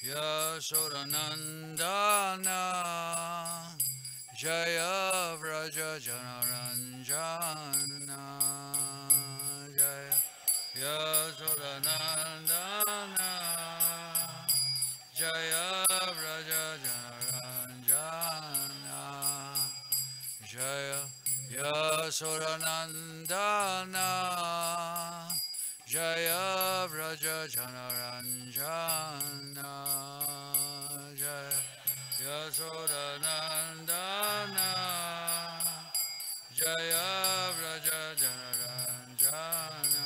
Yashodanandana Jaya Vraja Janaranjana Jaya Yashodanandana Jaya Vraja Janaranjana Jaya Yashodanandana Jaya Vraja Janaranjana Jaya Yashodanandana Jaya Vraja Janaranjana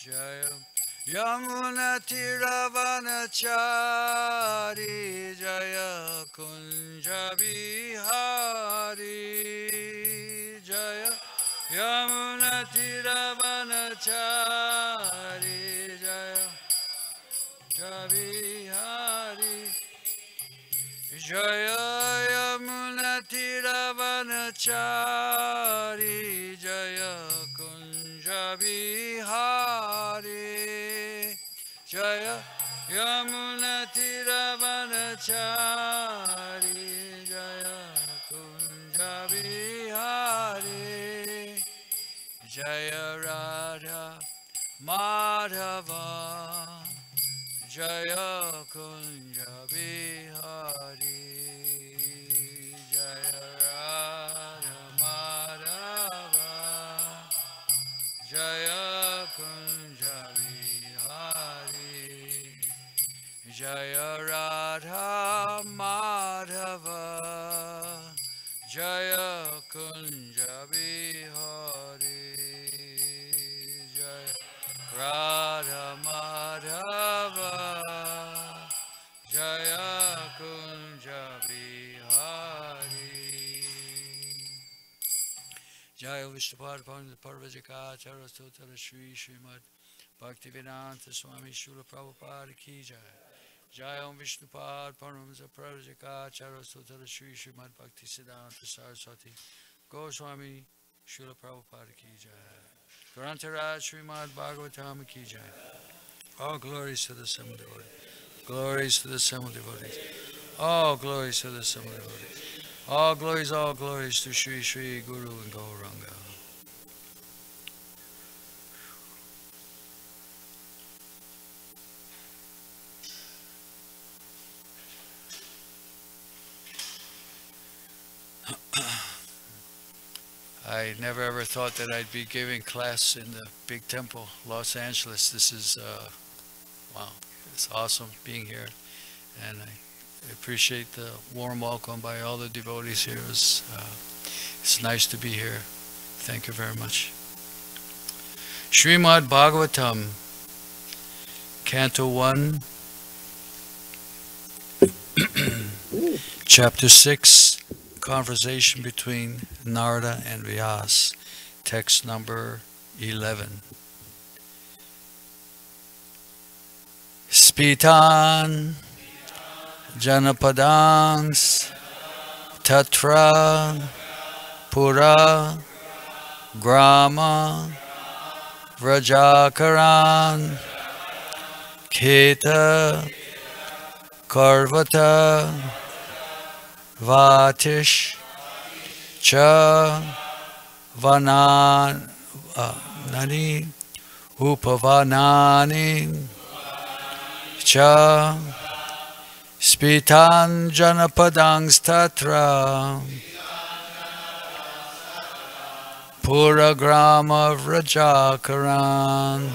Jaya Yamuna Tiravanachari Jaya Kunja Bihari Jaya Yamuna Tiravanachari Jaya Jabihari Jaya Yamuna Tiravanachari Jaya Kunja Bihari Jaya Yamuna Tiravanachari Jaya Kunja Bihari Jaya Radha Madhava Jaya Kunja Bihari Jaya Radha Madhava Jaya Kunja Bihari Jaya Radha Madhava Jaya Kunja Bihari Jaya Radha Madhava Jaya Kunja Bihari Jaya Vishnupad Parvajaka Charasotara Shri Srimad Bhaktivedanta Swami Srila Prabhupada Ki Jai Jai Om Vishnupad Paramasa Parvajaka Charasotara Shri Srimad Bhaktisiddhanta Saraswati Goswami Srila Prabhupada Ki Jai Grantaraj Srimad Bhagavatam Ki Jai. All glories to the Simple Devotees. Glories to the Simple Devotees. All glories to the Simple Devotees. All glories to Sri Sri Guru and Gauranga. I never ever thought that I'd be giving class in the big temple, Los Angeles. This is, wow, it's awesome being here. And I appreciate the warm welcome by all the devotees here. It's nice to be here. Thank you very much. Srimad Bhagavatam, Canto 1, Chapter 6, Conversation between Narada and Vyas, text number 11. Spitan Janapadangs Tatra Pura Grama Vrajakaran Keta Karvata Vatish Cha Vanan Nani Upavanani Cha Spitan Janapadangs Tatra Puragrama Vrajakaran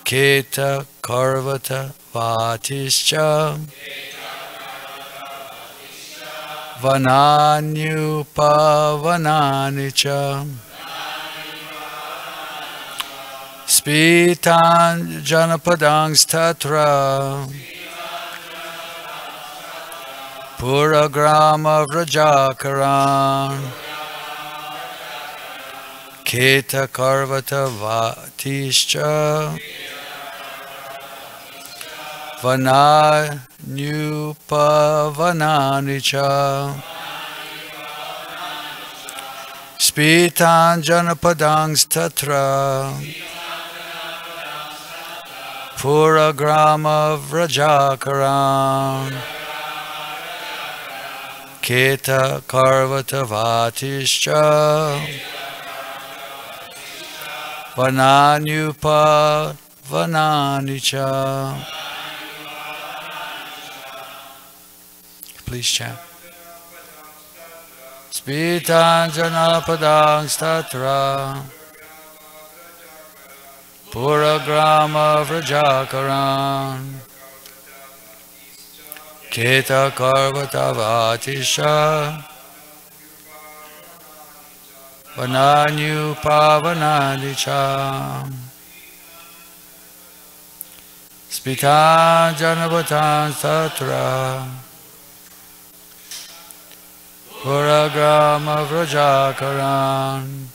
Keta Karvata Vatischa Vananyupavananicha Spitan Janapadangs Tatra Puragrama Vrajakaran Keta Karvata Vatischa Vananyupavananicha Spitan Janapadangs Tatra Puragrama Vrajakaram Keta Karvatavatischa Vananyupa Vananicha. Please chant. Spitanjana padang statra Puragrama Vrajakaram Keta Karvatavatisha Vananyupa Vananicha. Spitanjana padang statra Puragrama Vrajakaram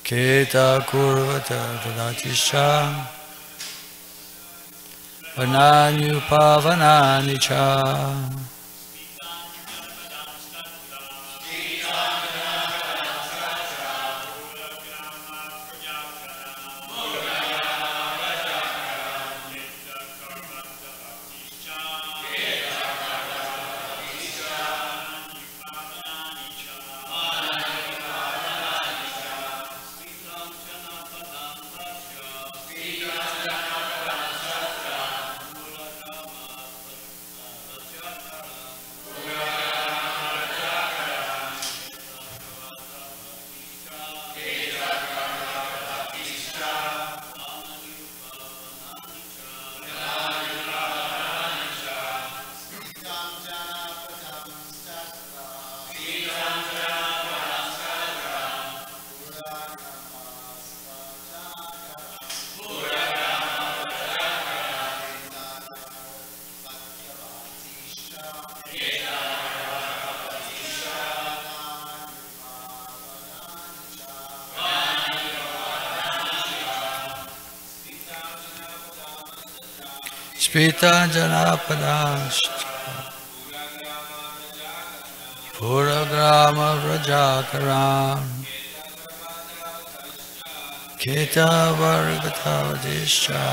Keta Kurvata Vadatisha Vananyupa Vananicha. Spitanjana padashta Puragrama Vrajakaram Keta Vargatavadisha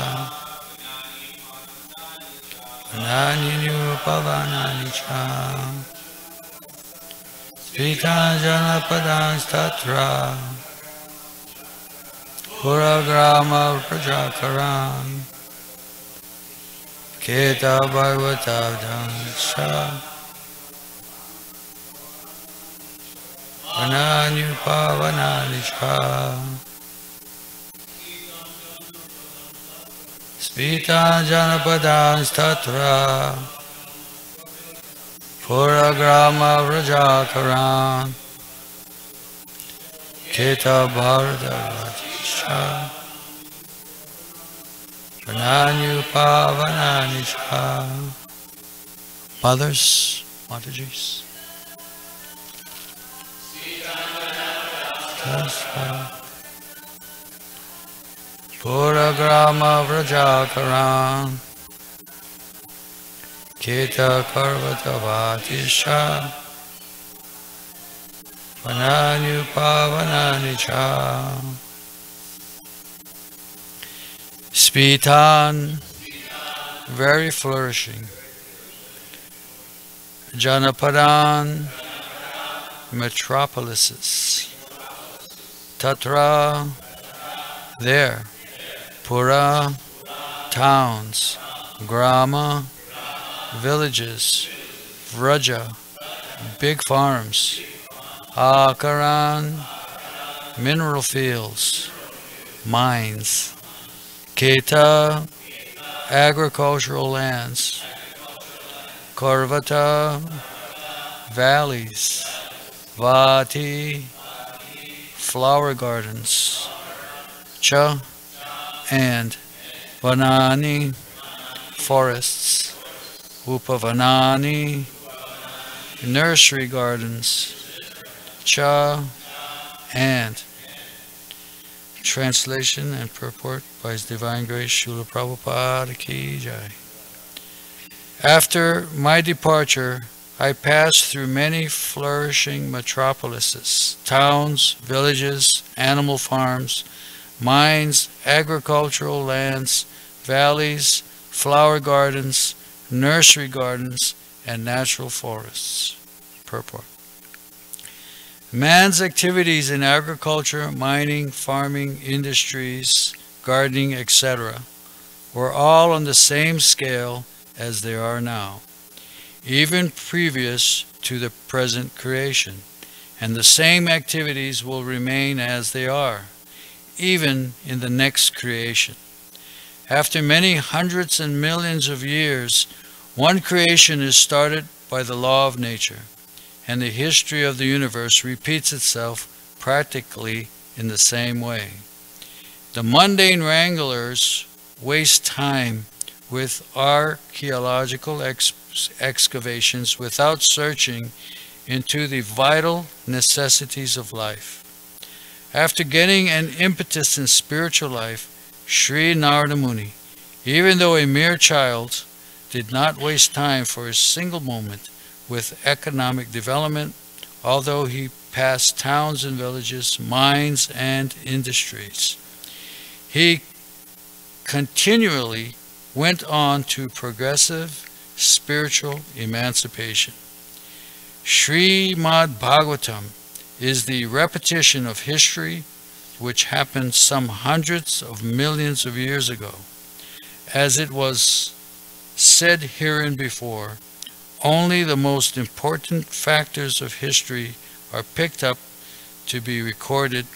Vananyupa Vananicha. Spitanjana padastatra Puragrama Vrajakaram Keta Bhagavata Vananyupa Vananicha. Spitanjana padastatra Puragrama Vrajakaram Keta Bhagavata Vananyupa Vananicha. Mothers, Matajis. Puragrama Vrajakaram Keta Karvatavatisha Vananyupa Vananicha. Spitan, very flourishing. Janapadan, metropolises. Tatra, there. Pura, towns. Grama, villages. Vraja, big farms. Akaran, mineral fields. Mines. Keta, agricultural lands. Karvata, valleys. Vati, flower gardens. Cha, and Vanani, forests. Upavanani, nursery gardens. Cha, and. Translation and purport by His Divine Grace Srila Prabhupada Ki Jai. After my departure, I passed through many flourishing metropolises, towns, villages, animal farms, mines, agricultural lands, valleys, flower gardens, nursery gardens, and natural forests. Purport. Man's activities in agriculture, mining, farming, industries, gardening, etc., were all on the same scale as they are now, even previous to the present creation, and the same activities will remain as they are, even in the next creation. After many hundreds and millions of years, one creation is started by the law of nature, and the history of the universe repeats itself practically in the same way. The mundane wranglers waste time with archaeological excavations without searching into the vital necessities of life. After getting an impetus in spiritual life, Sri Narada Muni, even though a mere child, did not waste time for a single moment with economic development, although he passed towns and villages, mines and industries. He continually went on to progressive spiritual emancipation. Srimad Bhagavatam is the repetition of history which happened some hundreds of millions of years ago. As it was said herein before, only the most important factors of history are picked up to be recorded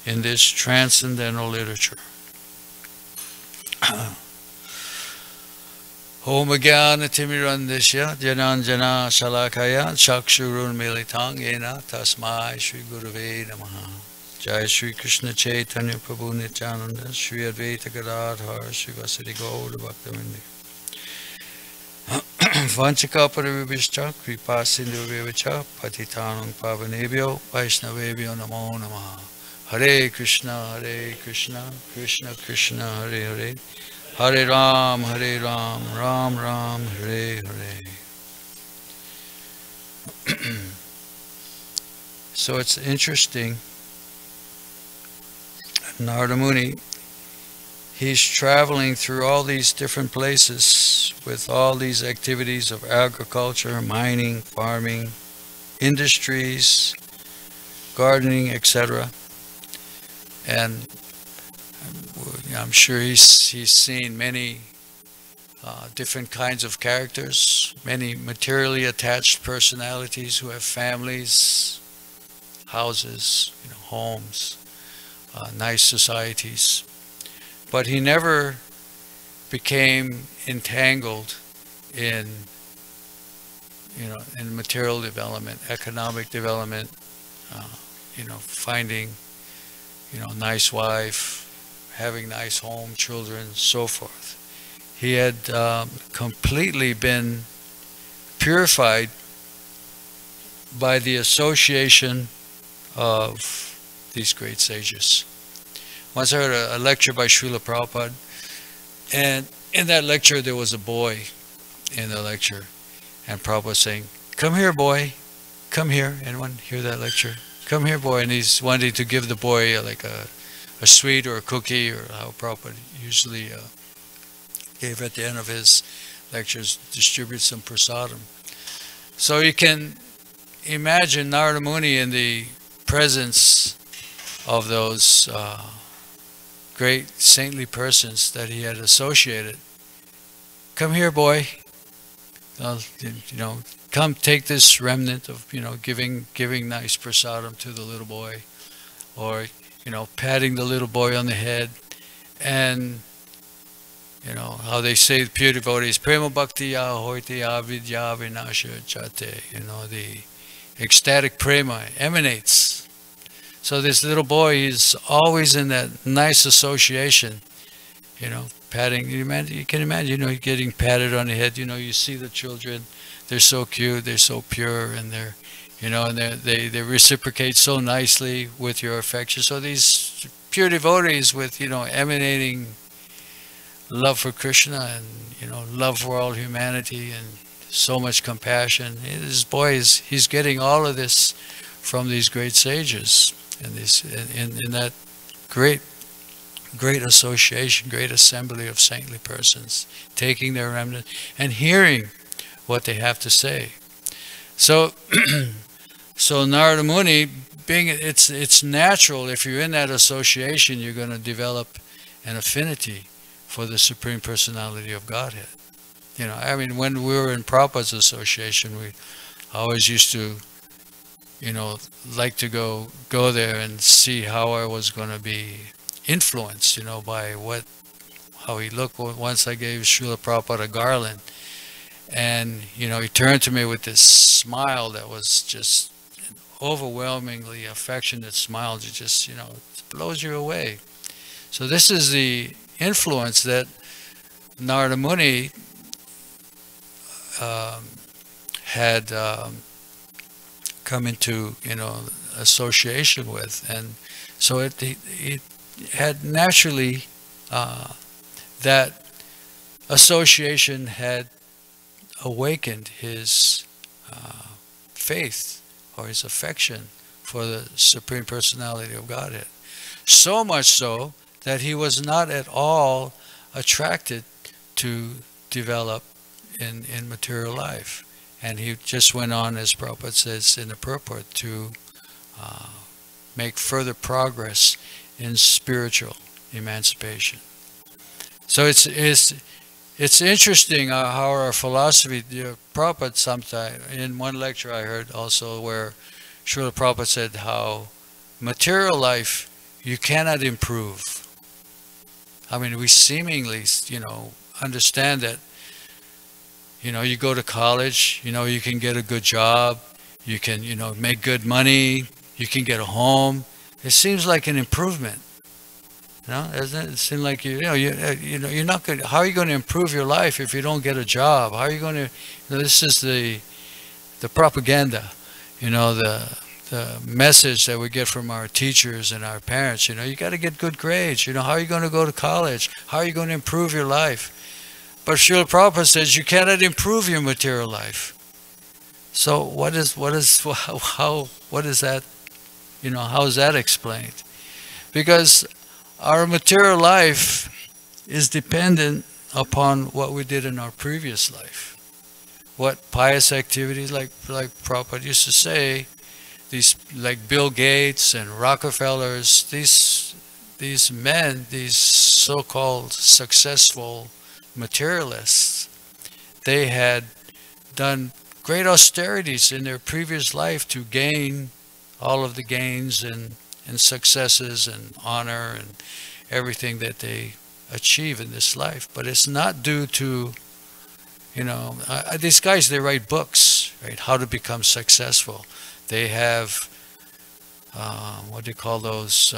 in this transcendental literature. Om Jnana Timirandasya Jananjana Shalakaya Chakshurun Militang Yena Tasmai Shri Gurave Namaha. Jai Shri Krishna Chaitanya Prabhu Nityananda Shri Advaita Gadadhar Shri Vasari Gaura Bhaktivinoda Vanchaka Parivishcha Kripa Sindhu Vivacha Patitanam Pavanebhyo Vaishnavebhyo Namo Namaha. Hare Krishna Krishna Krishna Hare Hare Hare Ram, Ram Ram, Hare Hare. So it's interesting, Narada Muni, he's traveling through all these different places with all these activities of agriculture, mining, farming, industries, gardening, etc. And I'm sure he's seen many different kinds of characters, many materially attached personalities who have families, houses, homes, nice societies. But he never became entangled in material development, economic development, finding nice wife, having nice home, children, so forth. He had completely been purified by the association of these great sages. Once I heard a lecture by Srila Prabhupada, and in that lecture there was a boy in the lecture, and Prabhupada was saying, "Come here, boy, come here." Anyone hear that lecture? "Come here, boy," and he's wanting to give the boy like a sweet or a cookie, or how Prabhupada usually gave at the end of his lectures, distribute some prasadam. So you can imagine Narada Muni in the presence of those great saintly persons that he had associated. "Come here, boy. Come take this remnant of giving nice prasadam to the little boy," or patting the little boy on the head, and how they say the pure devotees, prema bhakti ya hoiti avidya vinasha chate, the ecstatic prema emanates. So this little boy is always in that nice association, patting. You can imagine, getting patted on the head. You see the children, they're so cute, they're so pure, and they're and they reciprocate so nicely with your affection. So these pure devotees with, emanating love for Krishna and, love for all humanity and so much compassion. This boy he's getting all of this from these great sages and in that great great association, great assembly of saintly persons, taking their remnant and hearing what they have to say. So, so Narada Muni, being it's natural, if you're in that association, you're going to develop an affinity for the Supreme Personality of Godhead. You know, I mean, when we were in Prabhupada's association, we always used to, you know, like to go there and see how I was going to be influenced, you know, by how he looked. Once I gave Srila Prabhupada a garland, and, you know, he turned to me with this smile that was just an overwhelmingly affectionate smile. It just, you know, it blows you away. So this is the influence that Narada Muni had come into, you know, association with, and so it had naturally that association had awakened his faith or his affection for the Supreme Personality of Godhead. So much so that he was not at all attracted to develop in material life. And he just went on, as Prabhupada says in the purport, to make further progress in spiritual emancipation. So it's interesting how our philosophy, Prabhupada sometime, in one lecture I heard also where Srila Prabhupada said how material life you cannot improve. I mean, we seemingly, you know, understand that, you know, you go to college, you know, you can get a good job, you can, you know, make good money, you can get a home. It seems like an improvement. You know, doesn't it seem like you know, you're not going. How are you going to improve your life if you don't get a job? How are you going to? You know, this is the propaganda. You know, the message that we get from our teachers and our parents. You know, you got to get good grades. You know, how are you going to go to college? How are you going to improve your life? But Srila Prabhupada says you cannot improve your material life. So what is that? You know, how is that explained? Because our material life is dependent upon what we did in our previous life. What pious activities, like Prabhupada used to say, these like Bill Gates and Rockefellers, these men, these so-called successful materialists, they had done great austerities in their previous life to gain all of the gains and successes and honor and everything that they achieve in this life. But it's not due to, you know, these guys, they write books, right? How to become successful. They have, what do you call those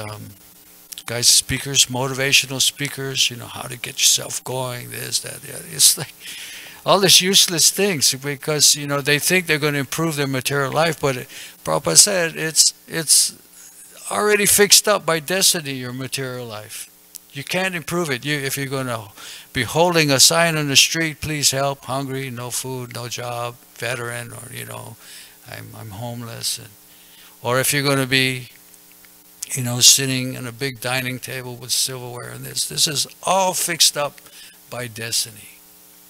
guys, speakers, motivational speakers, you know, how to get yourself going, this, that, the other. It's like all these useless things because, you know, they think they're going to improve their material life, but Prabhupada said it's already fixed up by destiny, your material life. You can't improve it. If you're going to be holding a sign on the street, please help, hungry, no food, no job, veteran, or, you know, I'm homeless, or if you're going to be, you know, sitting at a big dining table with silverware and this is all fixed up by destiny.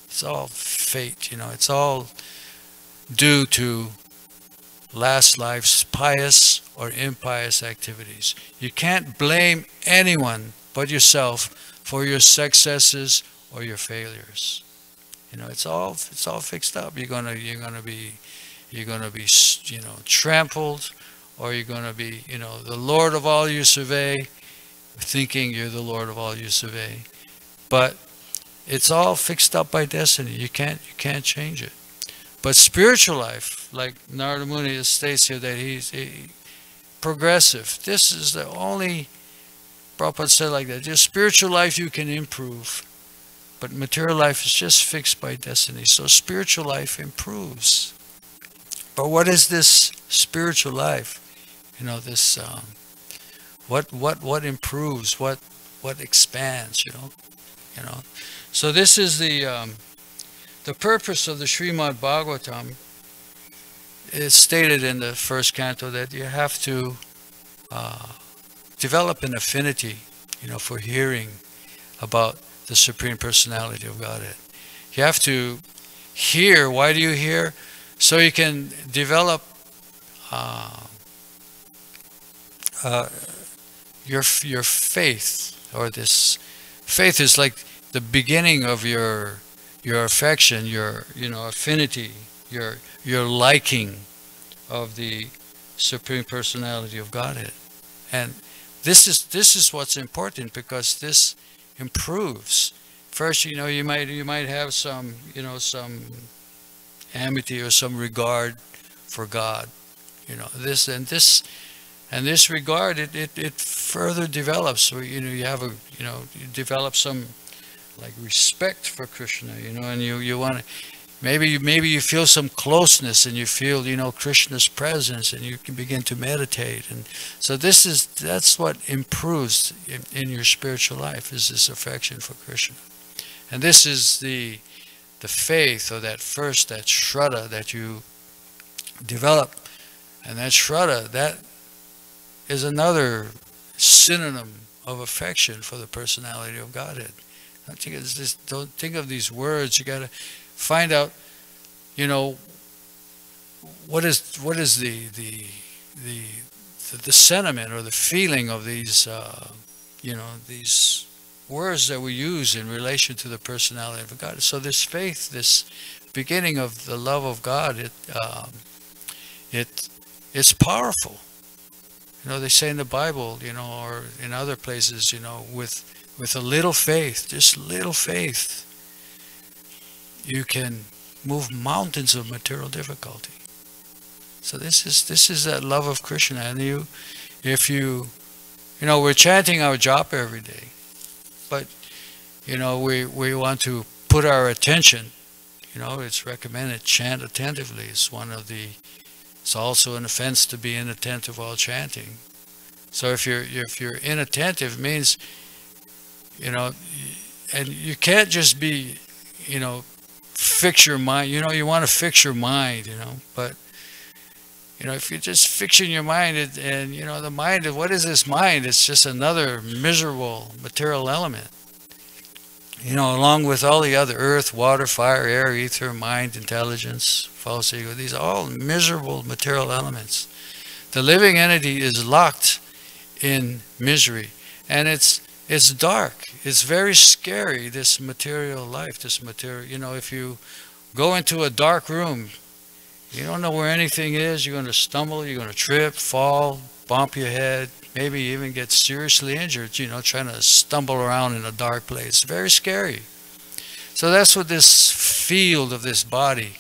It's all fate, you know, it's all due to last life's pious or impious activities. You can't blame anyone but yourself for your successes or your failures. You know, it's all fixed up. You're gonna be, you know, trampled, or you're gonna be, you know, the Lord of all you survey, thinking you're the Lord of all you survey. But it's all fixed up by destiny. You can't change it. But spiritual life, like Narada Muni states here, that he's progressive. This is the only, Prabhupada said like that, just spiritual life you can improve, but material life is just fixed by destiny. So spiritual life improves. But what is this spiritual life? You know, this what improves, what expands, you know. So this is the purpose of the Srimad Bhagavatam. It's stated in the first canto that you have to develop an affinity for hearing about the Supreme Personality of Godhead. You have to hear. Why do you hear? So you can develop your faith, or this faith is like the beginning of your affection, your affinity, your liking of the Supreme Personality of Godhead. And this is what's important, because this improves. First, you might have some some amity or some regard for God. This regard, it further develops. So, you develop some like respect for Krishna, and you want to, maybe you feel some closeness, and you feel Krishna's presence, and you can begin to meditate. And so that's what improves in your spiritual life, is this affection for Krishna. And this is the faith, or that shraddha that you develop. And that shraddha, that is another synonym of affection for the personality of Godhead. Don't think of these words. You got to find out, what is the sentiment or the feeling of these, these words that we use in relation to the personality of God. So this faith, this beginning of the love of God, it's powerful. They say in the Bible, or in other places, with a little faith, just little faith, you can move mountains of material difficulty. So this is that love of Krishna. And we're chanting our japa every day, but we want to put our attention. It's recommended, chant attentively. It's also an offense to be inattentive while chanting. So if you're inattentive, means and you can't just be fix your mind. You want to fix your mind, but if you're just fixing your mind, and the mind, what is this mind? It's just another miserable material element. Along with all the other earth, water, fire, air, ether, mind, intelligence, false ego, these are all miserable material elements. The living entity is locked in misery, and it's dark. It's very scary, this material life, this material. If you go into a dark room, you don't know where anything is. You're going to stumble, you're going to trip, fall, bump your head, maybe even get seriously injured, trying to stumble around in a dark place. Very scary. So that's what this field of this body,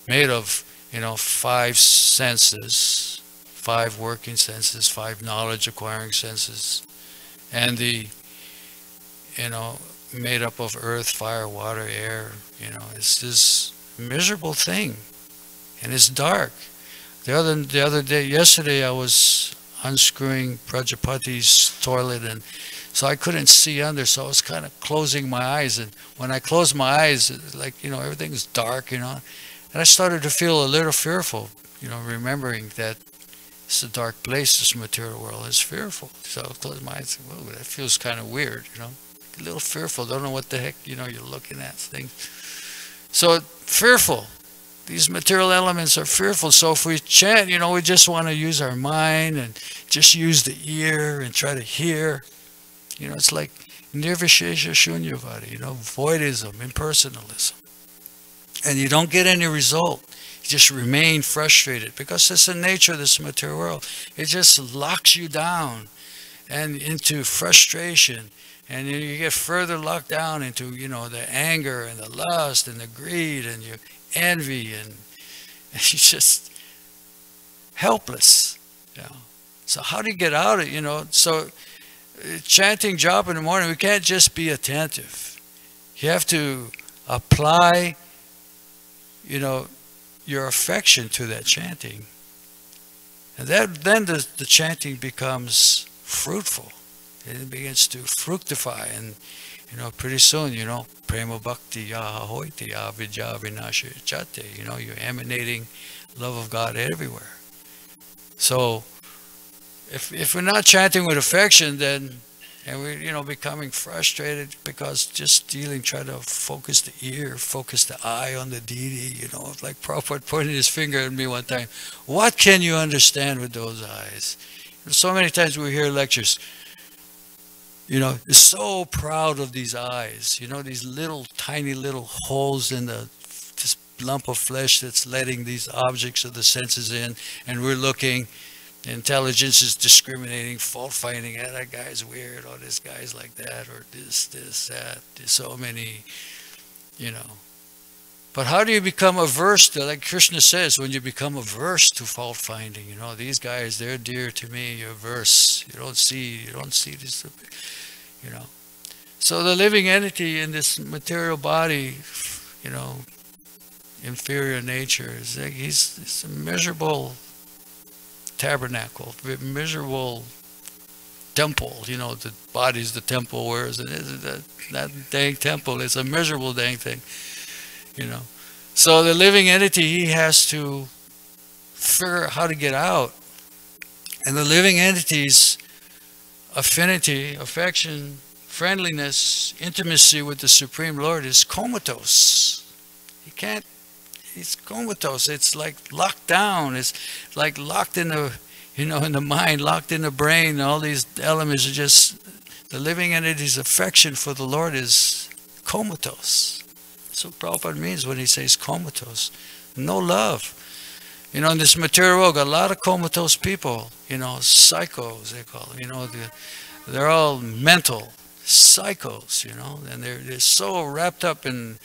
made of, 5 senses, 5 working senses, 5 knowledge acquiring senses, and the, made up of earth, fire, water, air, it's this miserable thing, and it's dark. Yesterday I was unscrewing Prajapati's toilet, and so I couldn't see under, so I was kind of closing my eyes, and when I closed my eyes, it's like, everything's dark, and I started to feel a little fearful, remembering that it's a dark place, this material world is fearful. So I closed my eyes and said, whoa, that feels kind of weird, a little fearful, don't know what the heck, you're looking at things. So fearful. These material elements are fearful. So if we chant, we just want to use our mind and just use the ear and try to hear. It's like nirvishesha shunyavadi, voidism, impersonalism. And you don't get any result. You just remain frustrated, because it's the nature of this material world. It just locks you down and into frustration. And then you get further locked down into, the anger and the lust and the greed and your envy, and you're just helpless. So how do you get out of it? So chanting japa in the morning, we can't just be attentive. You have to apply, your affection to that chanting. And then the chanting becomes fruitful. It begins to fructify, and pretty soon, prema bhakti yaha hoiti avidya vinasha chate, you're emanating love of God everywhere. So if we're not chanting with affection, then And we're, becoming frustrated because just trying to focus the ear, focus the eye on the deity, like Prabhupada pointed his finger at me one time. What can you understand with those eyes? So many times we hear lectures, so proud of these eyes, these little, tiny little holes in this lump of flesh that's letting these objects of the senses in, and we're looking. Intelligence is discriminating, fault finding. That guy's weird, or this guy's like that, or this, that. There's so many, But how do you become averse to, like Krishna says, when you become averse to fault finding? These guys, they're dear to me. You're averse. You don't see this, So the living entity in this material body, inferior nature, is like he's a miserable tabernacle, miserable temple. The body's the temple, whereas it is that dang temple. It's a miserable dang thing, So the living entity, he has to figure out how to get out. And the living entity's affinity, affection, friendliness, intimacy with the Supreme Lord is comatose. It's comatose. It's like locked down. It's like locked in the, in the mind, locked in the brain. All these elements are just, the living entity's affection for the Lord is comatose. That's what Prabhupada means when he says comatose. No love. In this material world, a lot of comatose people, psychos, they call them, they're all mental psychos, and they're so wrapped up in,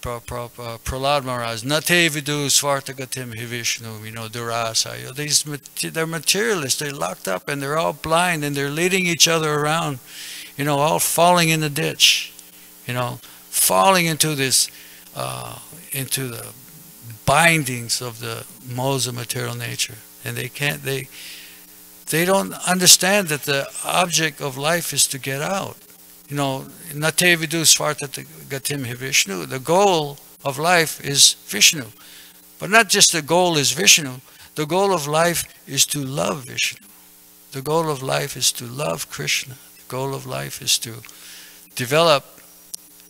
Prahlad Maharaj, Nate vidu svartagatim hivishnu, durasa. They're materialists. They're locked up and they're all blind and they're leading each other around, all falling in the ditch, falling into this, into the bindings of the modes of material nature. And they don't understand that the object of life is to get out. Nate vidu svartagatim hivishnu. The goal of life is Vishnu. But not just the goal is Vishnu. The goal of life is to love Vishnu. The goal of life is to love Krishna. The goal of life is to develop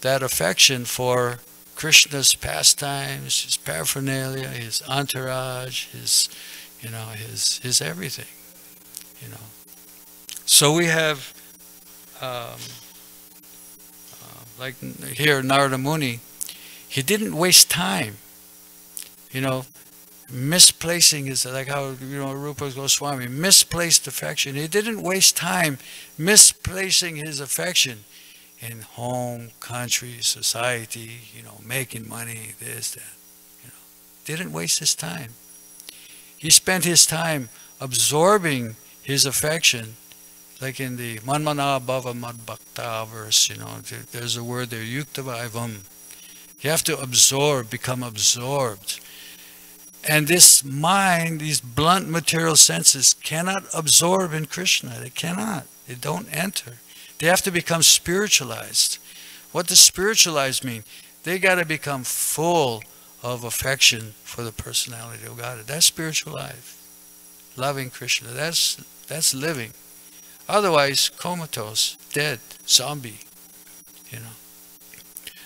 that affection for Krishna's pastimes, his paraphernalia, his entourage, his everything. So we have like here, Narada Muni, he didn't waste time, misplacing his, like how, Rupa Goswami, misplaced affection. He didn't waste time misplacing his affection in home, country, society, making money, this, that, Didn't waste his time. He spent his time absorbing his affection. Like in the Manmana Bhava Mad Bhakta verse, there's a word there, Yuktavaivam. You have to absorb, become absorbed. And this mind, these blunt material senses cannot absorb in Krishna. They cannot. They don't enter. They have to become spiritualized. What does spiritualized mean? They got to become full of affection for the personality of God. That's spiritual life. Loving Krishna. That's living. Otherwise, comatose, dead, zombie,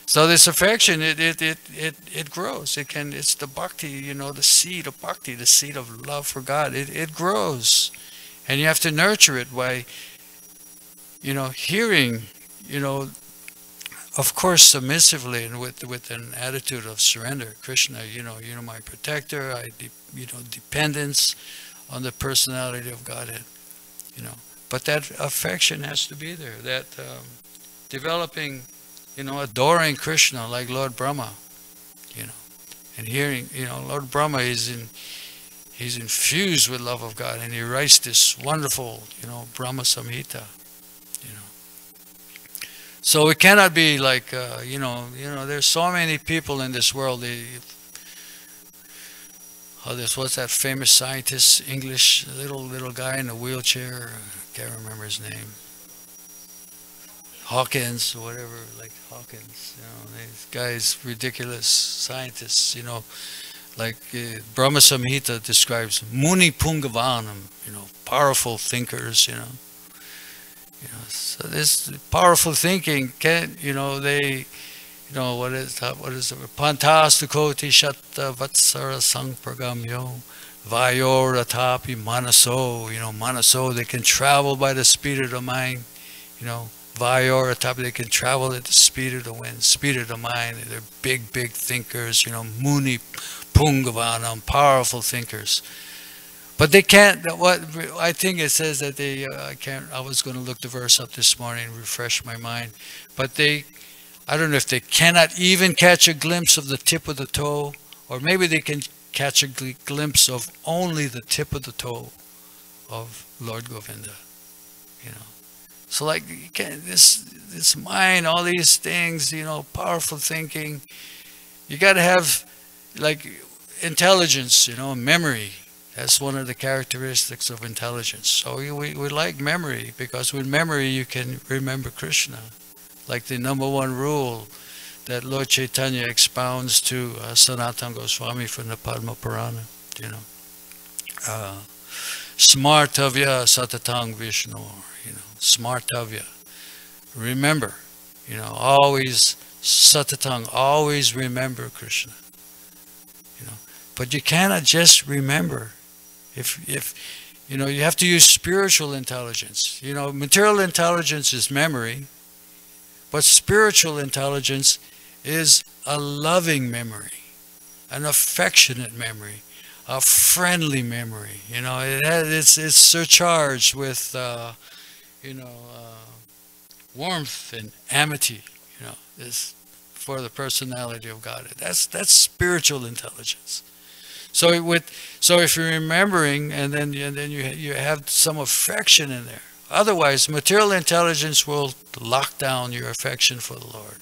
So this affection, it grows. It's the bhakti, the seed of bhakti, the seed of love for God. It grows, and you have to nurture it by, hearing, of course, submissively and with an attitude of surrender. Krishna, you're my protector. Dependence on the personality of Godhead, But that affection has to be there. That developing, adoring Krishna like Lord Brahma, and hearing, Lord Brahma he's infused with love of God, and he writes this wonderful, Brahma Samhita, So it cannot be like, there's so many people in this world. What's that famous scientist, English, little guy in a wheelchair? I can't remember his name. Hawkins, or whatever, like Hawkins. These guys, ridiculous scientists. Like Brahma Samhita describes Muni Pungavanam, powerful thinkers, So this powerful thinking can, they, what is it? Pantastukoti Shatta Vatsara Sangpragamyo Vayora Tapi Manaso, Manaso, they can travel by the speed of the mind, Vayora Tapi, they can travel at the speed of the wind, speed of the mind. They're big, big thinkers, Muni Pungavanam, powerful thinkers. But they can't, what I think it says that they, I was going to look the verse up this morning and refresh my mind. But I don't know if they cannot even catch a glimpse of the tip of the toe, or maybe they can catch a glimpse of only the tip of the toe of Lord Govinda, So like, this mind, all these things, powerful thinking, you got to have like intelligence, memory. That's one of the characteristics of intelligence. So we like memory, because with memory you can remember Krishna. Like the number one rule that Lord Chaitanya expounds to Sanatana Goswami from the Padma Purana, Smartavya Satatang Vishnu, Smartavya. Remember, always Satatang, always remember Krishna. But you cannot just remember. If you have to use spiritual intelligence. Material intelligence is memory, but spiritual intelligence is a loving memory, an affectionate memory, a friendly memory. It's surcharged with warmth and amity. Is for the personality of God. That's spiritual intelligence. So if you're remembering, and then you have some affection in there. Otherwise, material intelligence will lock down your affection for the Lord.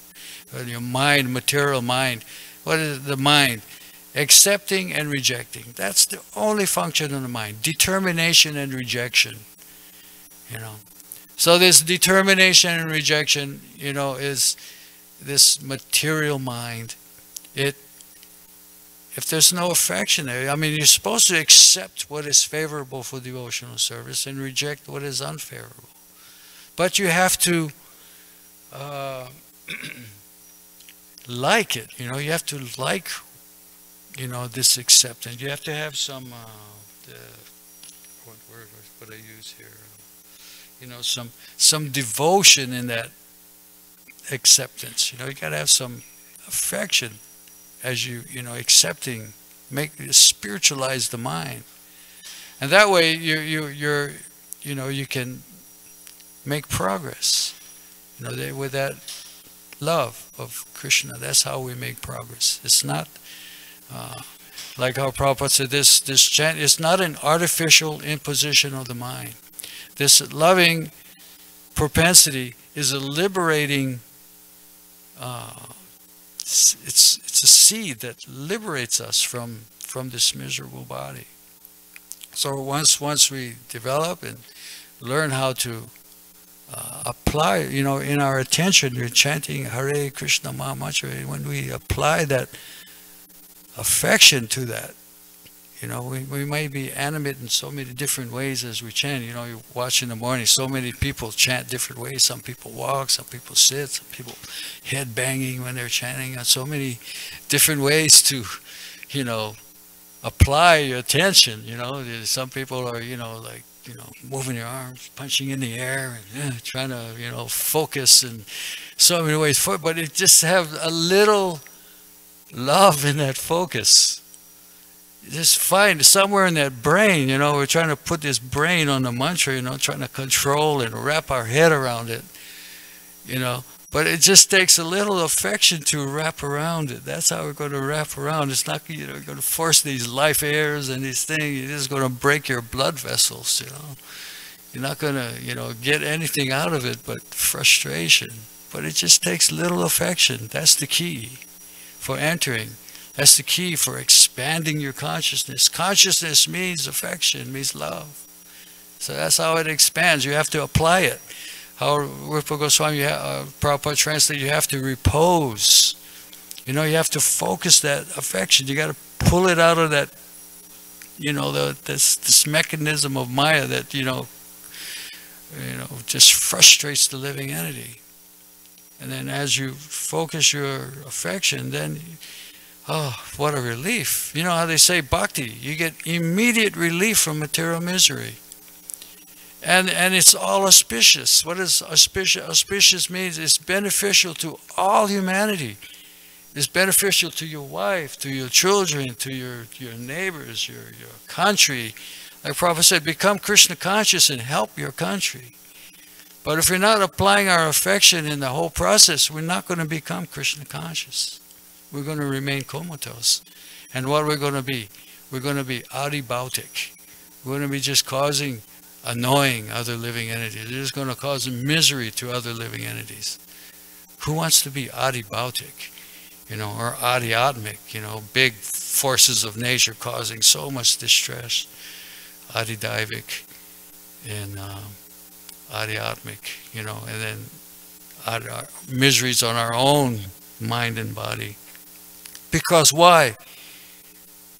Your mind, material mind. What is the mind? Accepting and rejecting. That's the only function of the mind. Determination and rejection. So this determination and rejection, is this material mind. If there's no affection there, you're supposed to accept what is favorable for devotional service and reject what is unfavorable. But you have to like it. You have to like, this acceptance. You have to have some, what word would I use here? Some devotion in that acceptance. You got to have some affection as you accepting, spiritualize the mind, and that way you can make progress. With that love of Krishna, that's how we make progress. It's not like how Prabhupada said, this chant is not an artificial imposition of the mind. This loving propensity is a liberating. It's a seed that liberates us from this miserable body. So once we develop and learn how to apply, in our attention, you're chanting Hare Krishna Maha Mantra, when we apply that affection to that, we may be animate in so many different ways as we chant. You watch in the morning, so many people chant different ways. Some people walk, some people sit, some people head banging when they're chanting, and so many different ways to, apply your attention. Some people are, moving their arms, punching in the air, and trying to, focus in so many ways. But it just have a little love in that focus. Just find somewhere in that brain, we're trying to put this brain on the mantra, trying to control and wrap our head around it, but it just takes a little affection to wrap around it. That's how we're going to wrap around. It's not, you're going to force these life airs and these things. You're just going to break your blood vessels, You're not going to, get anything out of it but frustration. But it just takes little affection. That's the key for entering. That's the key for expanding your consciousness. Consciousness means affection, means love. So that's how it expands. You have to apply it. How Rupa Goswami, Prabhupada translated, you have to repose. You know, you have to focus that affection. You got to pull it out of that, you know, this mechanism of Maya that, you know, just frustrates the living entity. And then as you focus your affection, then, oh, what a relief. You know how they say bhakti, you get immediate relief from material misery. And it's all auspicious. What does auspicious? Auspicious means it's beneficial to all humanity. It's beneficial to your wife, to your children, to your neighbors, your country. Like Prabhupada said, become Krishna conscious and help your country. But if we're not applying our affection in the whole process, we're not going to become Krishna conscious. We're going to remain comatose. And what we're going to be? We're going to be adibautic. We're going to be just annoying other living entities. They're just going to cause misery to other living entities. Who wants to be adibautic? You know, or adhyatmic, you know, big forces of nature causing so much distress. Adidaivik and adhyatmic, you know, and then miseries on our own mind and body. Because why?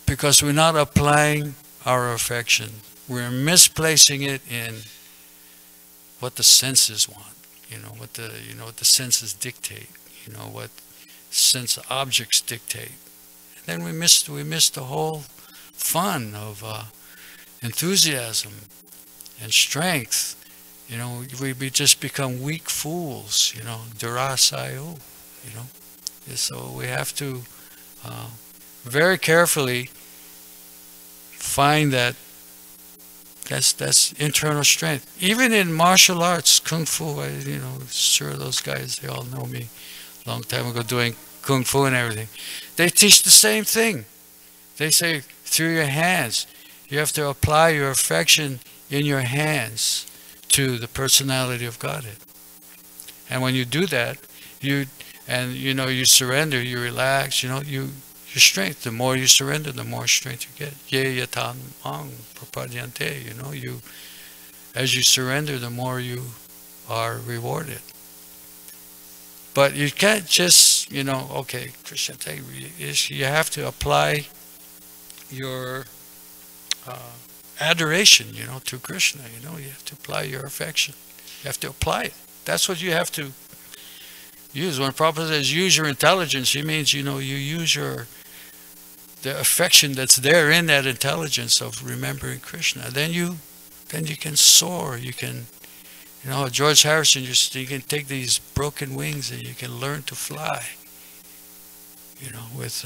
Because we're not applying our affection. We're misplacing it in what the senses want, what the senses dictate, what sense objects dictate. And then we miss the whole fun of enthusiasm and strength. We just become weak fools, durasayo, So we have to very carefully find that's internal strength. Even in martial arts, kung fu, sure those guys, they all know me a long time ago doing kung fu and everything. They teach the same thing. They say through your hands, you have to apply your affection in your hands to the personality of Godhead. And when you do that, you surrender, you relax, your strength. The more you surrender, the more strength you get. Ye yatan mang prapadyante, as you surrender, the more you are rewarded. But you can't just, okay, Krishna, you have to apply your adoration, to Krishna, you have to apply your affection. You have to apply it. That's what you have to use. When Prabhupada says use your intelligence, he means, you use the affection that's there in that intelligence of remembering Krishna. Then you can soar. You can, George Harrison used to, you can take these broken wings and you can learn to fly, with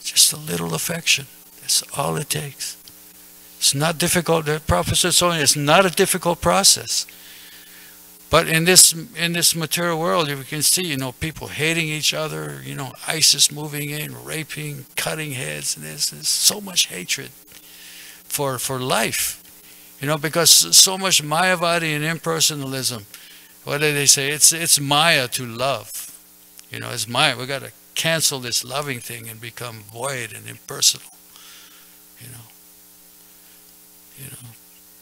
just a little affection. That's all it takes. It's not difficult. The Prabhupada said it's not a difficult process. But in this material world, you can see, people hating each other, ISIS moving in, raping, cutting heads, and there's so much hatred for life, because so much Mayavadi and impersonalism. What do they say? It's Maya to love. It's Maya. We got to cancel this loving thing and become void and impersonal.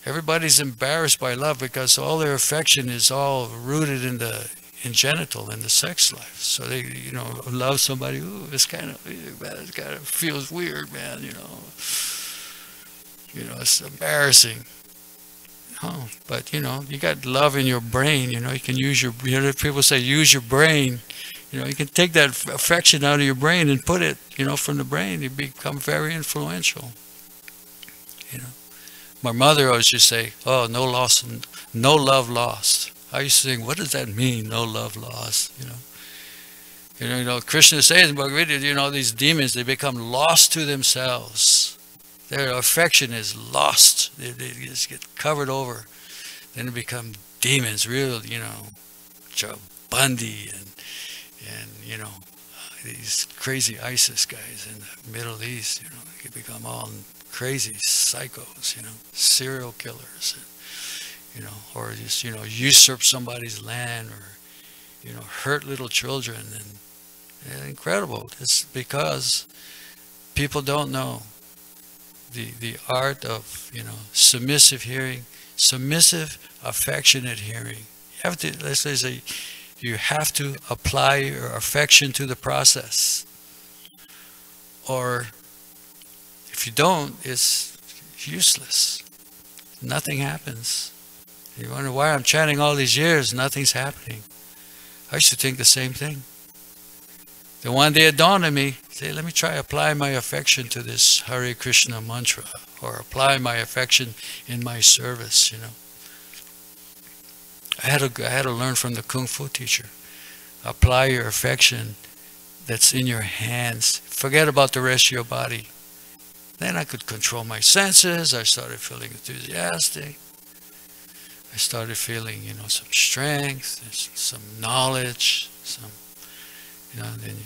Everybody's embarrassed by love because all their affection is all rooted in the genital, in the sex life. So they, love somebody. Ooh, it kind of feels weird, man. It's embarrassing. Oh, but you got love in your brain. You can use your. People say use your brain. You can take that affection out of your brain and put it, from the brain. You become very influential. My mother always used to say, "Oh, no love lost." I used to think, "What does that mean? No love lost?" Krishna says in Bhagavad Gita, these demons, they become lost to themselves. Their affection is lost. They just get covered over. Then they become demons, real, Bundy and these crazy ISIS guys in the Middle East. They become all crazy psychos, serial killers, or just, usurp somebody's land, or, hurt little children, and incredible. It's because people don't know the art of, submissive hearing, submissive, affectionate hearing. You have to, let's say, you have to apply your affection to the process. or if you don't, it's useless. Nothing happens. You wonder why I'm chanting all these years, nothing's happening. I used to think the same thing. Then one day it dawned on me, say, let me try apply my affection to this Hare Krishna mantra, or apply my affection in my service, you know. I had to learn from the Kung Fu teacher. Apply your affection that's in your hands. Forget about the rest of your body. Then I could control my senses. I started feeling enthusiastic. I started feeling, you know, some strength, some knowledge, some, you know, then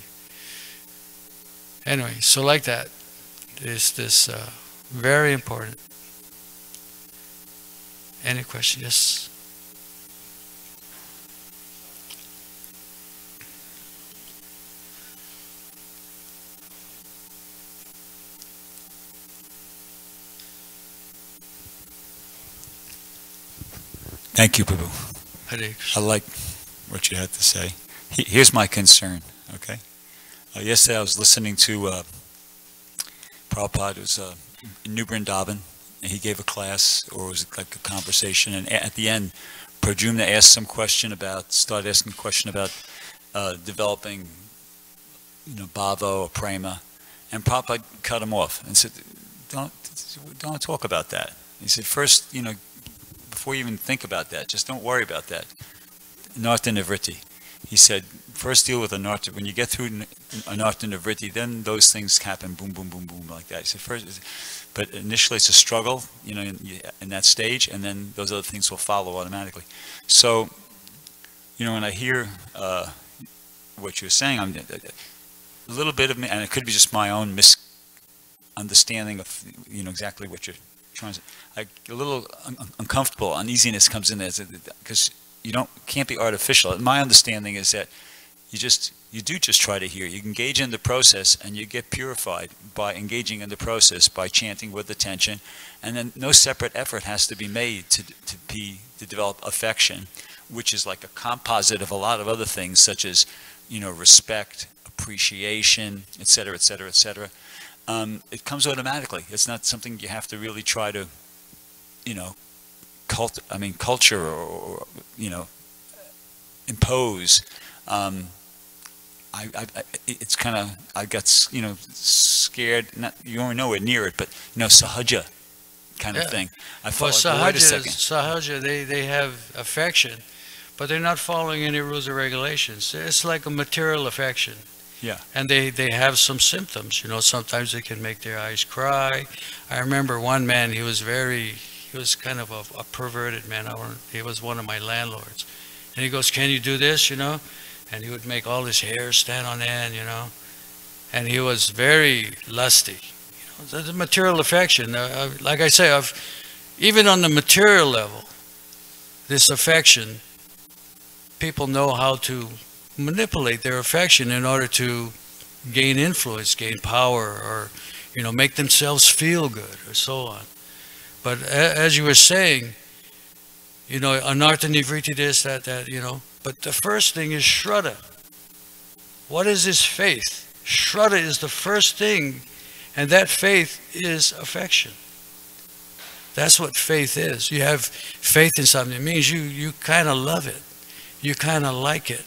anyway, so like that, there's this very important. Any question? Yes. Thank you, Prabhu. Hare I like what you had to say. Here's my concern, okay? Yesterday I was listening to Prabhupada, who was in New Vrindavan, and he gave a class, or it was like a conversation, and at the end, Prajumna started asking a question about developing, you know, bhava or prema, and Prabhupada cut him off and said, don't talk about that. He said, first, you know, before you even think about that, just don't worry about that. Anartha Nivritti. He said, first deal with anartha. When you get through anartha Nivritti, then those things happen, boom, boom, boom, boom, like that. He said, first, but initially it's a struggle, you know, in that stage, and then those other things will follow automatically. So, you know, when I hear what you're saying, I'm a little bit of me, and it could be just my own misunderstanding of, you know, exactly what you're trying to say. Like a little uncomfortable, uneasiness comes in there because you can't be artificial. My understanding is that you do just try to hear. You engage in the process, and you get purified by engaging in the process, by chanting with attention, and then no separate effort has to be made to develop affection, which is like a composite of a lot of other things, such as, you know, respect, appreciation, etc., etc., etc. It comes automatically. It's not something you have to really try to, you know, culture or you know, impose. It's kind of, I got, you know, scared. You weren't nowhere near it, but, you know, sahaja kind of thing. I thought, well, wait a second. Sahaja, they have affection, but they're not following any rules or regulations. It's like a material affection. Yeah. And they have some symptoms, you know. Sometimes they can make their eyes cry. I remember one man, he was kind of a perverted man. He was one of my landlords. And he goes, can you do this, you know? And he would make all his hair stand on end, you know. And he was very lusty. You know, the material affection. Like I say, even on the material level, this affection, people know how to manipulate their affection in order to gain influence, gain power, or, you know, make themselves feel good, or so on. But as you were saying, you know, anartha nivritti, this, that, you know. But the first thing is shraddha. What is this faith? Shraddha is the first thing, and that faith is affection. That's what faith is. You have faith in something. It means you kind of love it. You kind of like it.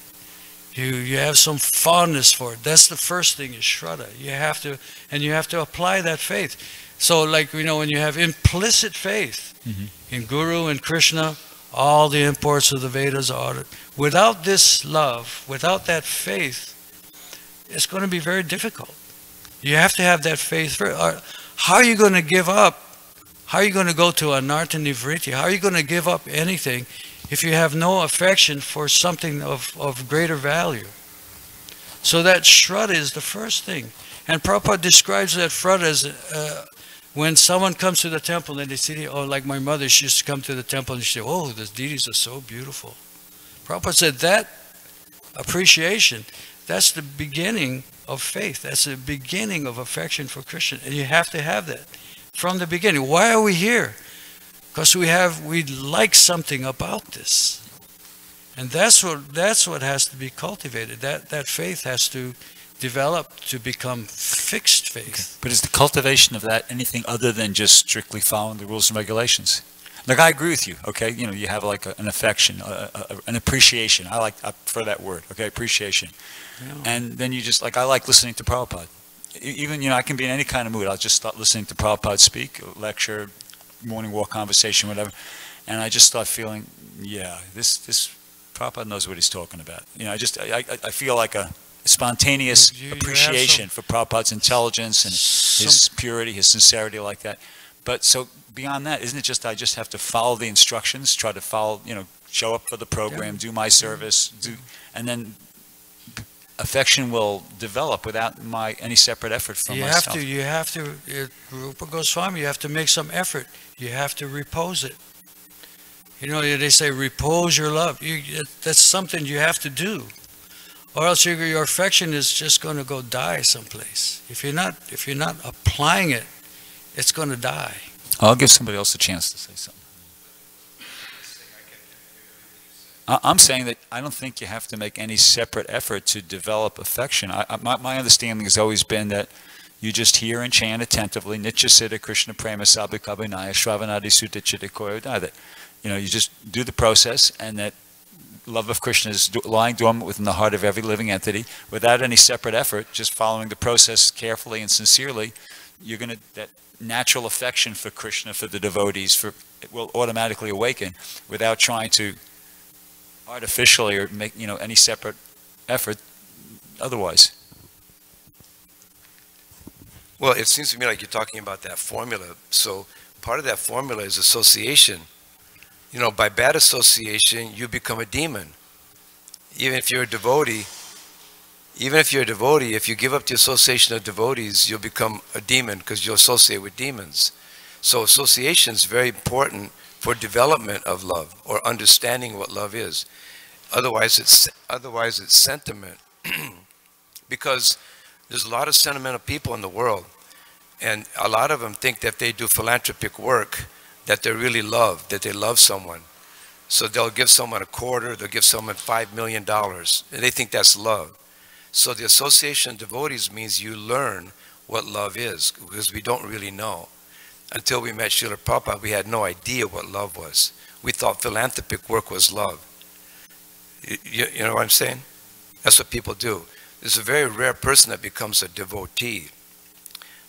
You have some fondness for it. That's the first thing is shraddha. You have to apply that faith. So, like, you know, when you have implicit faith in Guru and Krishna, all the imports of the Vedas are. Without this love, without that faith, it's going to be very difficult. You have to have that faith. How are you going to give up? How are you going to go to anartha nivritti? How are you going to give up anything if you have no affection for something of greater value? So that shraddha is the first thing. And Prabhupada describes that shraddha as when someone comes to the temple and they see, oh, like my mother, she used to come to the temple and she said, oh, the deities are so beautiful. Prabhupada said that appreciation, that's the beginning of faith. That's the beginning of affection for Krishna. And you have to have that from the beginning. Why are we here? Because we like something about this. And that's what has to be cultivated. That faith has to develop to become fixed faith. Okay. But is the cultivation of that anything other than just strictly following the rules and regulations? Like, I agree with you, okay? You know, you have like an affection, an appreciation. I prefer that word, okay? Appreciation. Yeah. And then you just, like, I like listening to Prabhupada. Even, you know, I can be in any kind of mood. I'll just start listening to Prabhupada speak, lecture, morning walk conversation, whatever. And I just start feeling, yeah, this Prabhupada knows what he's talking about. You know, I feel like a spontaneous appreciation for Prabhupada's intelligence and his purity, his sincerity, like that. But so beyond that, isn't it just I just have to follow the instructions, try to follow, you know, show up for the program, do my service, and then affection will develop without any separate effort from myself. You have to, Rupa Goswami, you have to make some effort. You have to repose it. You know, they say repose your love. That's something you have to do. Or else your affection is just going to go die someplace. If you're not applying it, it's going to die. I'll give somebody else a chance to say something. I'm saying that I don't think you have to make any separate effort to develop affection. My understanding has always been that you just hear and chant attentively, Nitya Siddha Krishna Prema Sabhikabhinaya Shravanadi Sutta Chittakoya. That, you know, you just do the process, and that love of Krishna is lying dormant within the heart of every living entity without any separate effort, just following the process carefully and sincerely. You're going to, that natural affection for Krishna, for the devotees, it will automatically awaken without trying to artificially or make, you know, any separate effort otherwise. Well, it seems to me like you're talking about that formula. So part of that formula is association. You know, by bad association, you become a demon. Even if you're a devotee, if you give up the association of devotees, you'll become a demon because you'll associate with demons. So association is very important for development of love or understanding what love is. Otherwise it's sentiment. Because there's a lot of sentimental people in the world, and a lot of them think that if they do philanthropic work, that they really love, that they love someone. So they'll give someone a quarter, they'll give someone $5 million, and they think that's love. So the association of devotees means you learn what love is, because we don't really know. Until we met Srila Prabhupada, we had no idea what love was. We thought philanthropic work was love. You know what I'm saying? That's what people do. There's a very rare person that becomes a devotee.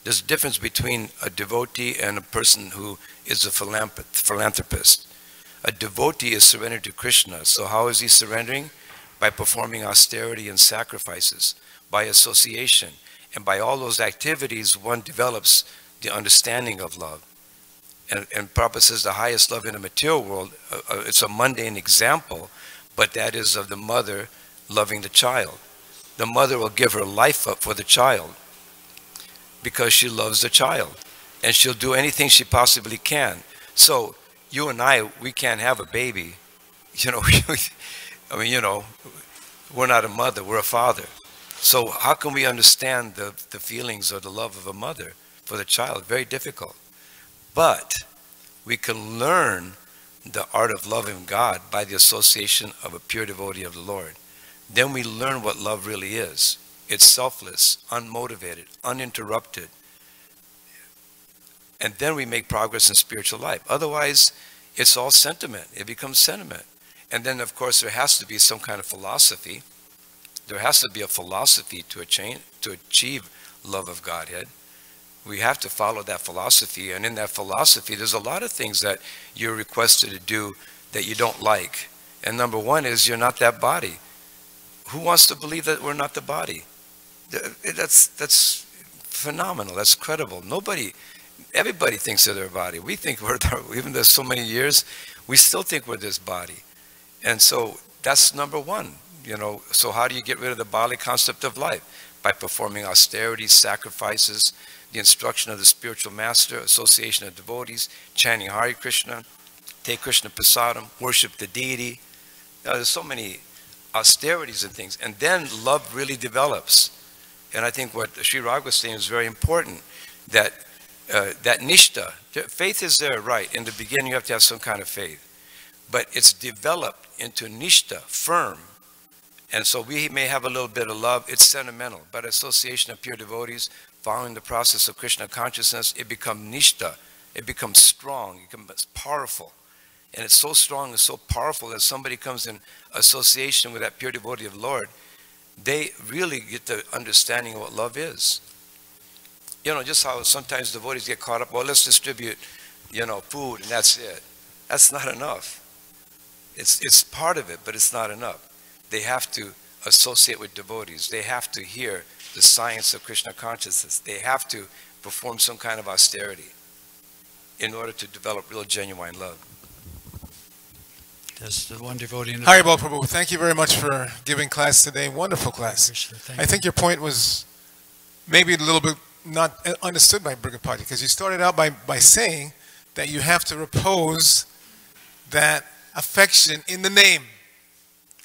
There's a difference between a devotee and a person who is a philanthropist. A devotee is surrendered to Krishna. So how is he surrendering? By performing austerity and sacrifices, by association. And by all those activities, one develops the understanding of love. And Prabhupada says the highest love in the material world, it's a mundane example, but that is of the mother loving the child. The mother will give her life up for the child because she loves the child, and she'll do anything she possibly can. So you and I, we can't have a baby. You know, I mean, you know, we're not a mother, we're a father. So how can we understand the feelings or the love of a mother for the child? Very difficult. But we can learn the art of loving God by the association of a pure devotee of the Lord. Then we learn what love really is. It's selfless, unmotivated, uninterrupted. And then we make progress in spiritual life. Otherwise, it's all sentiment. It becomes sentiment. And then, of course, there has to be some kind of philosophy. There has to be a philosophy to achieve love of Godhead. We have to follow that philosophy. And in that philosophy, there's a lot of things that you're requested to do that you don't like. And number one is you're not that body. Who wants to believe that we're not the body? That's phenomenal. That's credible. Everybody thinks they're their body. We think even though so many years, we still think we're this body. And so that's number one. You know, so how do you get rid of the bodily concept of life? By performing austerities, sacrifices, the instruction of the spiritual master, association of devotees, chanting Hare Krishna, take Krishna Prasadam, worship the deity. There's so many austerities and things. And then love really develops. And I think what Sri Raga was saying is very important, that that nishta, faith is there, right. In the beginning, you have to have some kind of faith. But it's developed into nishta, firm. And so we may have a little bit of love. It's sentimental. But association of pure devotees, following the process of Krishna consciousness, it becomes nishta. It becomes strong. It becomes powerful. And it's so strong and so powerful that somebody comes in association with that pure devotee of the Lord, they really get the understanding of what love is. You know, just how sometimes devotees get caught up, well, let's distribute, food and that's it. That's not enough. It's part of it, but it's not enough. They have to associate with devotees. They have to hear the science of Krishna consciousness. They have to perform some kind of austerity in order to develop real genuine love. That's the one devotee in the Raga Prabhu, thank you very much for giving class today. Wonderful class. I think your point was maybe a little bit not understood by Brigapati, because you started out by saying that you have to repose that affection in the name.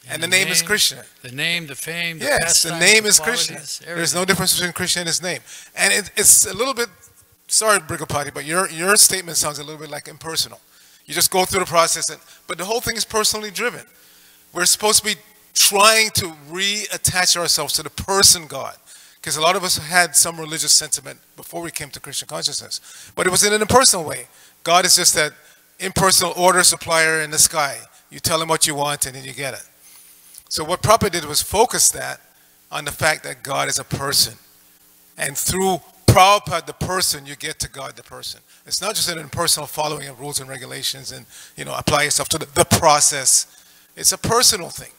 And the name is Krishna. The name, the fame, the yes, the name is Krishna. There's no difference between Krishna and his name. And it's a little bit, sorry Brigapati, but your statement sounds a little bit like impersonal. You just go through the process, but the whole thing is personally driven. We're supposed to be trying to reattach ourselves to the person God, because a lot of us had some religious sentiment before we came to Krishna consciousness, but it was in an impersonal way. God is just that impersonal order supplier in the sky. You tell him what you want and then you get it. So what Prabhupada did was focus that on the fact that God is a person. And through Prabhupada, the person, you get to God, the person. It's not just an impersonal following of rules and regulations and, apply yourself to the process. It's a personal thing.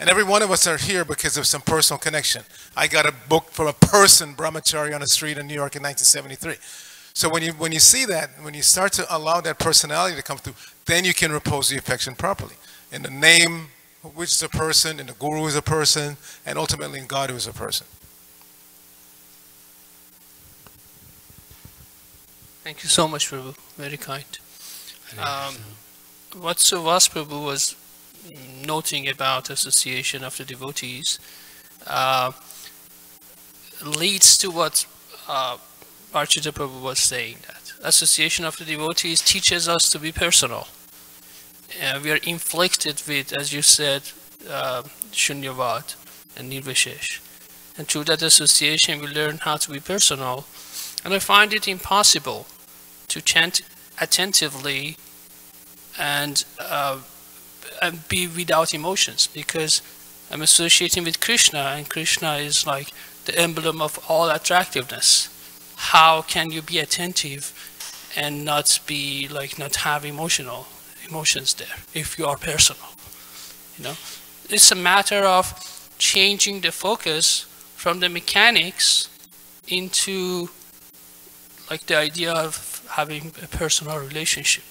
And every one of us are here because of some personal connection. I got a book from a person, brahmachari, on the street in New York in 1973. So when you see that, when you start to allow that personality to come through, then you can repose the affection properly. In the name, which is a person, in the guru is a person, and ultimately in God who is a person. Thank you so much, Prabhu. Very kind. What Suvas Prabhu was noting about association of the devotees leads to what Archita Prabhu was saying, that association of the devotees teaches us to be personal. We are inflicted with, as you said, Shunyavad and Nirvishesh. And through that association, we learn how to be personal. And I find it impossible to chant attentively and be without emotions, because I'm associating with Krishna, and Krishna is like the emblem of all attractiveness. How can you be attentive and not be not have emotions there if you are personal? It's a matter of changing the focus from the mechanics into the idea of having a personal relationship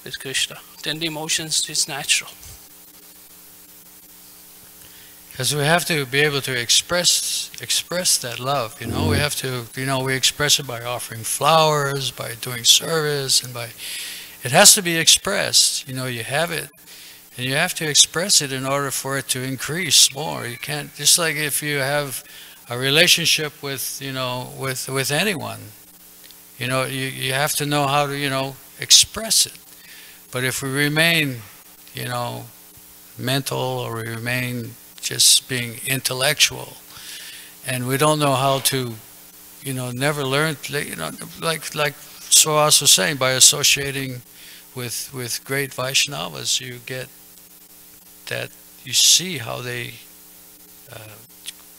with Krishna. Then the emotions is natural. Because we have to be able to express that love, we have to, we express it by offering flowers, by doing service, and it has to be expressed. You have it, and you have to express it in order for it to increase more. You can't, just like if you have a relationship with, with anyone, you have to know how to, express it. But if we remain, mental, or we remain just being intellectual, and we don't know how to, never learn, like Suvas was saying, by associating with great Vaishnavas, you get that, you see how they,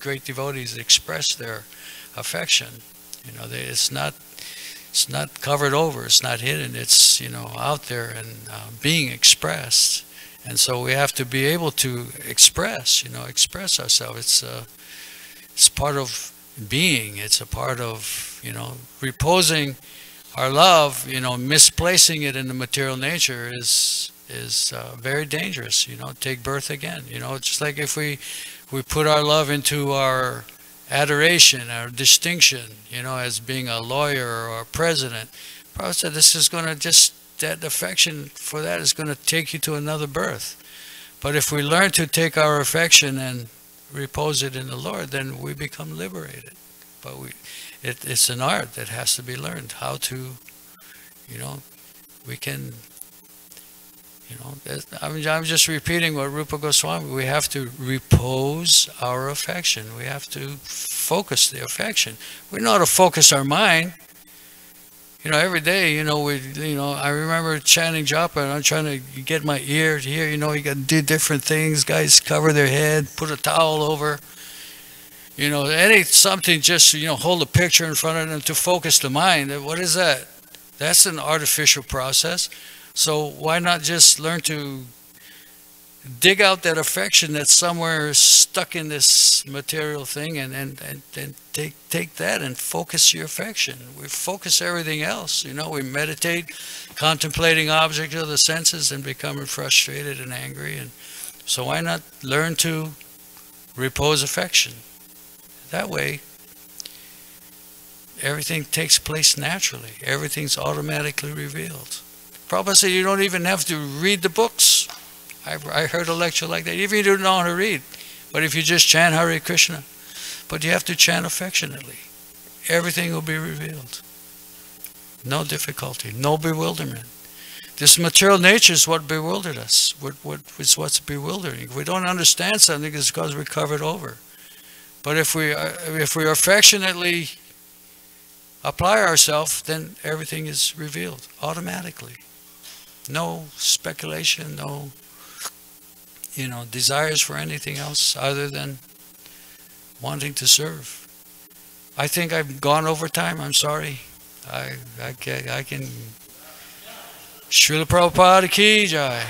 great devotees express their affection. It's not covered over, it's not hidden, it's, out there and being expressed. And so we have to be able to express ourselves. It's part of being. It's a part of, reposing our love. Misplacing it in the material nature is very dangerous. Take birth again. Just like if we put our love into our adoration, our distinction, as being a lawyer or a president. Prabhupada said this is going to that affection for that is going to take you to another birth. But if we learn to take our affection and repose it in the Lord, then we become liberated. But it's an art that has to be learned, how to, we can You know, I'm just repeating what Rupa Goswami. We have to repose our affection. We have to focus the affection. We know how to focus our mind. You know, every day, I remember chanting japa, and I'm trying to get my ear to hear. You know, you got to do different things. Guys cover their head, put a towel over. You know, something just, hold a picture in front of them to focus the mind. What is that? That's an artificial process. So why not just learn to dig out that affection that's somewhere stuck in this material thing, and take that and focus your affection. We focus everything else. We meditate, contemplating objects of the senses and becoming frustrated and angry. And so why not learn to repose affection? That way, everything takes place naturally. Everything's automatically revealed. Prabhupada said you don't even have to read the books. I heard a lecture like that. Even if you don't know how to read, but if you just chant Hare Krishna, but you have to chant affectionately, everything will be revealed. No difficulty, no bewilderment. This material nature is what bewildered us. What's bewildering? If we don't understand something, it's because we covered over. But if we affectionately apply ourselves, then everything is revealed automatically. No speculation, no desires for anything else other than wanting to serve. I think I've gone over time. I'm sorry. I can. Srila Prabhupada ki jai.